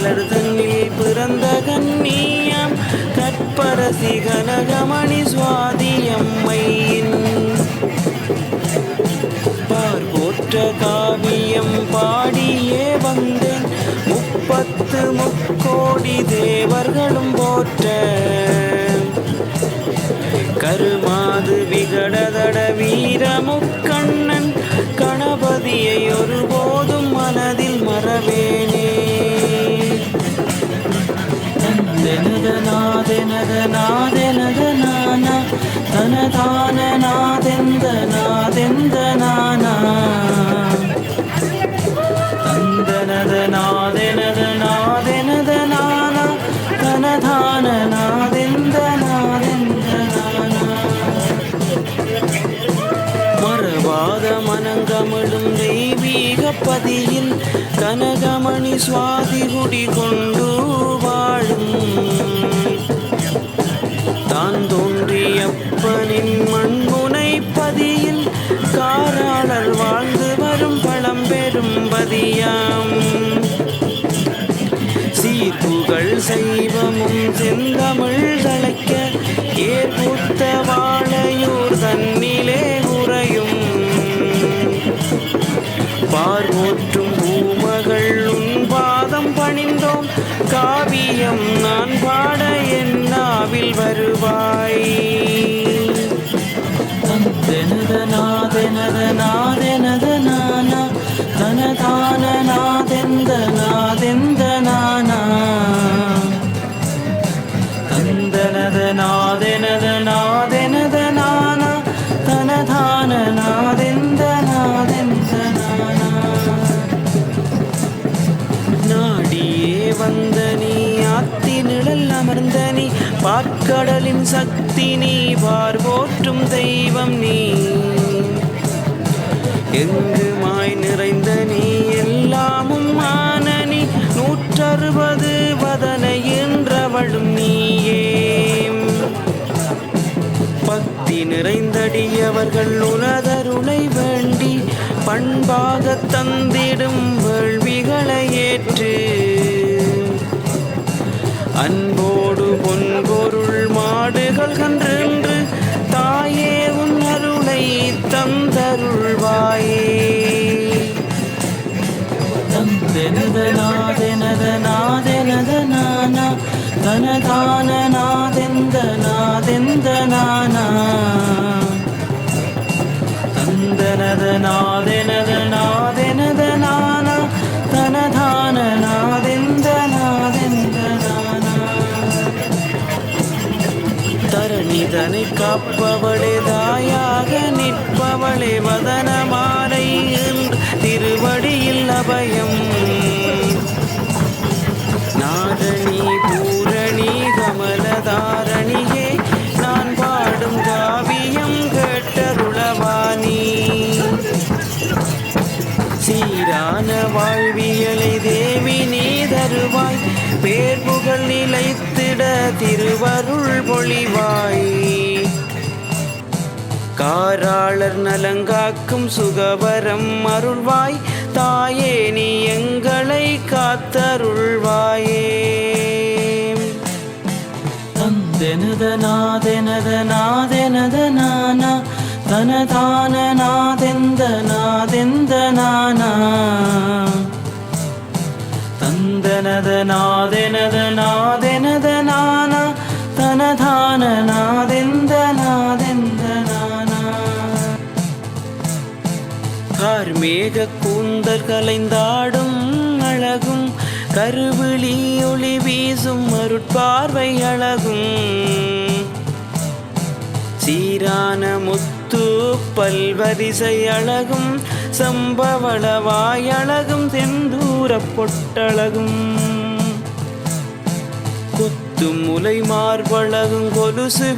மலர் தன்னில் பிறந்த கன்னியம் கற்பரசி கனகமணி சுவாதியம்மையின் பார்போற்ற காவியம் பாடியே வந்தேன் 30 முக்கோடி தேவர்களும் போற்ற கருமாது விகடதட வீரமுக்கண்ணன் கணபதியை ஒருபோதும் மனதில் மறவேனே. தனதனத நாதனத நாதனத நானா தனதான நாதெந்த நாதெந்த நானா தந்தனத நாதனத நாதனத நானா தனதான நாதெந்த நாதெந்த நானா மறவாத மனங்கமிழும் தெய்வீக பதியில் கனகமணி சுவாதி குடி கொண்டு வாழும் தான் தோன்றியப்பனின் மண்முனை பதியில் காராளர் வாழ்ந்து வரும் பழம்பெரும் பதியாம் சீர்புகள் சைவமும் செந்தமிழ் தழைக்க ஏற்புத்த வாழையூர் தன்னிலே உறையும் பார்வோற்றும் பூமகள் உன் பாதம் பணிந்தோம் காவியம் நான் பாட என் நாவில் வருவாய். தனத நாதனத நாதனத நானா தனதான நாதெந்த நாதெந்த நானா தந்தனத நாதனத நாதனத நானா தனதான நாதெந்த நாதெந்த நானா நாடியே வந்த நீ ஆத்தி நிழல் அமர்ந்த நீ பாற்கடலின் சக்தி நீ பார்வோற்றும் தெய்வம் நீ எங்குமாய் நிறைந்த நீ எல்லாமும் ஆன நீ 160 வதனை என்றவளும் நீயே பக்தி நிறைந்தடியவர்கள் உனதருளை வேண்டி பண்பாக தந்திடும் வேள்விகளை ஏற்று அன்போடு பொன்பொருள் மாடுகள் கன்றென்று தாயே உன் அருளை தந்தருள்வாயே. தந்தனத நாதனத நாதனத நானா தனதான நாதெந்த நாதெந்த நானா தந்தனத நாதனத நாதனத நானா தனதான நாதெந்த நாதெந்த நானா தரணிதனை காப்பவளே தாயாக நிற்பவளே வதனமாலை என்று திருவடியில் அபயம் நாரணி பூரணி கமலதாரணியே நான் பாடும் காவியம் கேட்டருளவாணி சீரான வாழ்வியலை தேவி நீ தருவாய் பேர் புகழ் நிலைத்திட திருவருள் பொழிவாய் காராளர் நலங்காக்கும் சுகவரம் அருள்வாய் தாயே நீ எங்களை காத்தருள்வாயே. தந்தனத நாதனத நாதனத நானா தனதான நாதெந்த நாதெந்த நானா தந்தனத நாதனத நாதனத நானா தனதான நாதெந்த நாதெந்த நானா கார்மேக கூந்தல் கலைந்தாடும் அழகும் கருவிழி ஒளி வீசும் அருட்பார்வை அழகும் சீரான முத்து பல்வரிசை அழகும் சம்பவளவாய் அழகும் செந்தூர பொட்டழகும் கொத்து முலை மார்பழகும் கொலுசு